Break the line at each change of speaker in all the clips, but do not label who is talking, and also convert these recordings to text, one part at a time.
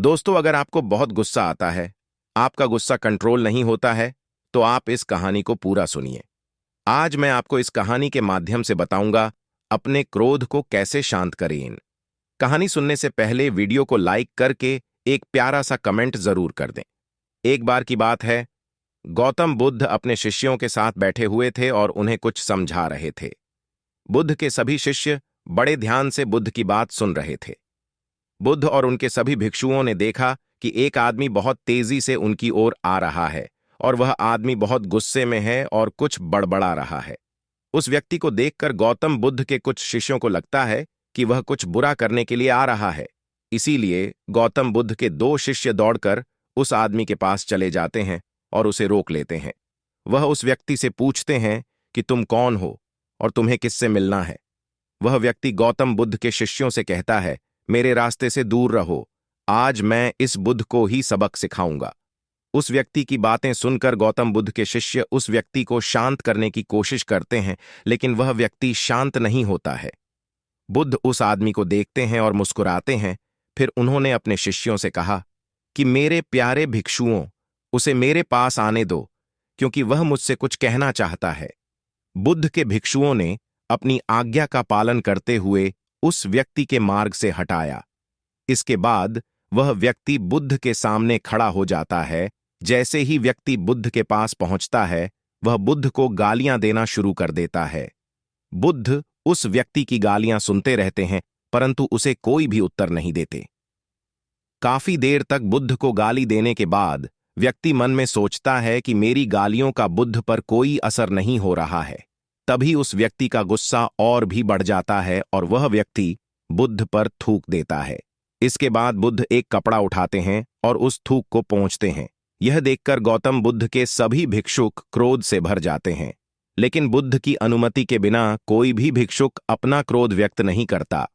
दोस्तों, अगर आपको बहुत गुस्सा आता है, आपका गुस्सा कंट्रोल नहीं होता है, तो आप इस कहानी को पूरा सुनिए। आज मैं आपको इस कहानी के माध्यम से बताऊंगा अपने क्रोध को कैसे शांत करें। कहानी सुनने से पहले वीडियो को लाइक करके एक प्यारा सा कमेंट जरूर कर दें। एक बार की बात है, गौतम बुद्ध अपने शिष्यों के साथ बैठे हुए थे और उन्हें कुछ समझा रहे थे। बुद्ध के सभी शिष्य बड़े ध्यान से बुद्ध की बात सुन रहे थे। बुद्ध और उनके सभी भिक्षुओं ने देखा कि एक आदमी बहुत तेजी से उनकी ओर आ रहा है और वह आदमी बहुत गुस्से में है और कुछ बड़बड़ा रहा है। उस व्यक्ति को देखकर गौतम बुद्ध के कुछ शिष्यों को लगता है कि वह कुछ बुरा करने के लिए आ रहा है। इसीलिए गौतम बुद्ध के दो शिष्य दौड़कर उस आदमी के पास चले जाते हैं और उसे रोक लेते हैं। वह उस व्यक्ति से पूछते हैं कि तुम कौन हो और तुम्हें किससे मिलना है। वह व्यक्ति गौतम बुद्ध के शिष्यों से कहता है, मेरे रास्ते से दूर रहो, आज मैं इस बुद्ध को ही सबक सिखाऊंगा। उस व्यक्ति की बातें सुनकर गौतम बुद्ध के शिष्य उस व्यक्ति को शांत करने की कोशिश करते हैं, लेकिन वह व्यक्ति शांत नहीं होता है। बुद्ध उस आदमी को देखते हैं और मुस्कुराते हैं। फिर उन्होंने अपने शिष्यों से कहा कि मेरे प्यारे भिक्षुओं, उसे मेरे पास आने दो, क्योंकि वह मुझसे कुछ कहना चाहता है। बुद्ध के भिक्षुओं ने अपनी आज्ञा का पालन करते हुए उस व्यक्ति के मार्ग से हटाया। इसके बाद वह व्यक्ति बुद्ध के सामने खड़ा हो जाता है। जैसे ही व्यक्ति बुद्ध के पास पहुंचता है, वह बुद्ध को गालियां देना शुरू कर देता है। बुद्ध उस व्यक्ति की गालियां सुनते रहते हैं, परंतु उसे कोई भी उत्तर नहीं देते। काफी देर तक बुद्ध को गाली देने के बाद व्यक्ति मन में सोचता है कि मेरी गालियों का बुद्ध पर कोई असर नहीं हो रहा है। तभी उस व्यक्ति का गुस्सा और भी बढ़ जाता है और वह व्यक्ति बुद्ध पर थूक देता है। इसके बाद बुद्ध एक कपड़ा उठाते हैं और उस थूक को पोंछते हैं। यह देखकर गौतम बुद्ध के सभी भिक्षुक क्रोध से भर जाते हैं, लेकिन बुद्ध की अनुमति के बिना कोई भी भिक्षुक अपना क्रोध व्यक्त नहीं करता।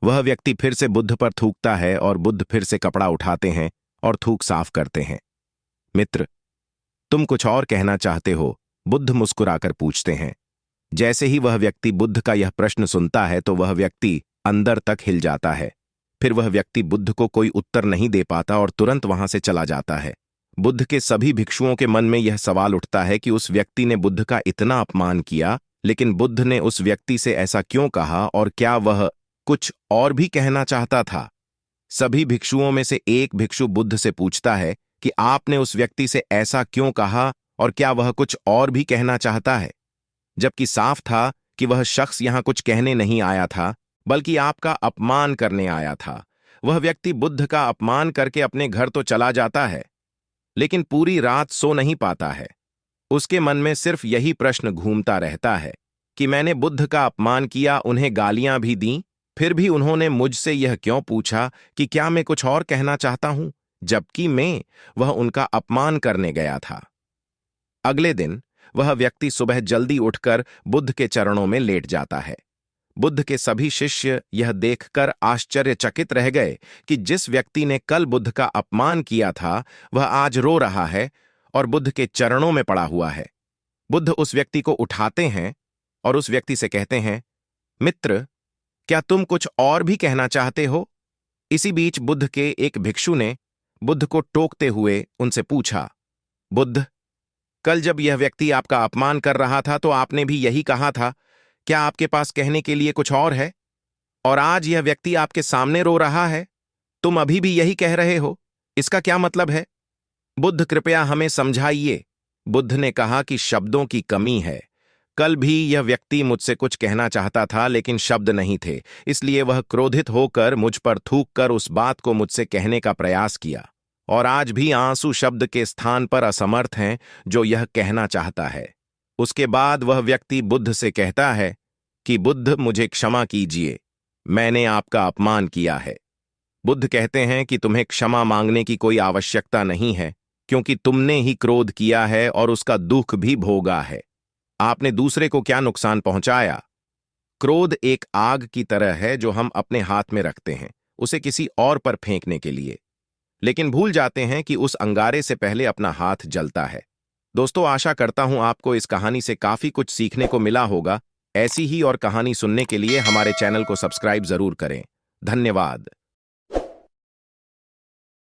वह व्यक्ति फिर से बुद्ध पर थूकता है और बुद्ध फिर से कपड़ा उठाते हैं और थूक साफ करते हैं। मित्र, तुम कुछ और कहना चाहते हो? बुद्ध मुस्कुराकर पूछते हैं। जैसे ही वह व्यक्ति बुद्ध का यह प्रश्न सुनता है तो वह व्यक्ति अंदर तक हिल जाता है। फिर वह व्यक्ति बुद्ध को कोई उत्तर नहीं दे पाता और तुरंत वहां से चला जाता है। बुद्ध के सभी भिक्षुओं के मन में यह सवाल उठता है कि उस व्यक्ति ने बुद्ध का इतना अपमान किया, लेकिन बुद्ध ने उस व्यक्ति से ऐसा क्यों कहा और क्या वह कुछ और भी कहना चाहता था? सभी भिक्षुओं में से एक भिक्षु बुद्ध से पूछता है कि आपने उस व्यक्ति से ऐसा क्यों कहा और क्या वह कुछ और भी कहना चाहता है? जबकि साफ था कि वह शख्स यहां कुछ कहने नहीं आया था, बल्कि आपका अपमान करने आया था। वह व्यक्ति बुद्ध का अपमान करके अपने घर तो चला जाता है, लेकिन पूरी रात सो नहीं पाता है। उसके मन में सिर्फ यही प्रश्न घूमता रहता है कि मैंने बुद्ध का अपमान किया, उन्हें गालियां भी दीं, फिर भी उन्होंने मुझसे यह क्यों पूछा कि क्या मैं कुछ और कहना चाहता हूं, जबकि वह उनका अपमान करने गया था। अगले दिन वह व्यक्ति सुबह जल्दी उठकर बुद्ध के चरणों में लेट जाता है। बुद्ध के सभी शिष्य यह देखकर आश्चर्यचकित रह गए कि जिस व्यक्ति ने कल बुद्ध का अपमान किया था, वह आज रो रहा है और बुद्ध के चरणों में पड़ा हुआ है। बुद्ध उस व्यक्ति को उठाते हैं और उस व्यक्ति से कहते हैं, मित्र, क्या तुम कुछ और भी कहना चाहते हो? इसी बीच बुद्ध के एक भिक्षु ने बुद्ध को टोकते हुए उनसे पूछा, बुद्ध, कल जब यह व्यक्ति आपका अपमान कर रहा था तो आपने भी यही कहा था, क्या आपके पास कहने के लिए कुछ और है? और आज यह व्यक्ति आपके सामने रो रहा है, तुम अभी भी यही कह रहे हो, इसका क्या मतलब है? बुद्ध, कृपया हमें समझाइए। बुद्ध ने कहा कि शब्दों की कमी है। कल भी यह व्यक्ति मुझसे कुछ कहना चाहता था, लेकिन शब्द नहीं थे, इसलिए वह क्रोधित होकर मुझ पर थूककर उस बात को मुझसे कहने का प्रयास किया, और आज भी आंसू शब्द के स्थान पर असमर्थ हैं जो यह कहना चाहता है। उसके बाद वह व्यक्ति बुद्ध से कहता है कि बुद्ध, मुझे क्षमा कीजिए, मैंने आपका अपमान किया है। बुद्ध कहते हैं कि तुम्हें क्षमा मांगने की कोई आवश्यकता नहीं है, क्योंकि तुमने ही क्रोध किया है और उसका दुख भी भोगा है। आपने दूसरे को क्या नुकसान पहुंचाया? क्रोध एक आग की तरह है जो हम अपने हाथ में रखते हैं, उसे किसी और पर फेंकने के लिए, लेकिन भूल जाते हैं कि उस अंगारे से पहले अपना हाथ जलता है। दोस्तों, आशा करता हूं आपको इस कहानी से काफी कुछ सीखने को मिला होगा। ऐसी ही और कहानी सुनने के लिए हमारे चैनल को सब्सक्राइब जरूर करें। धन्यवाद।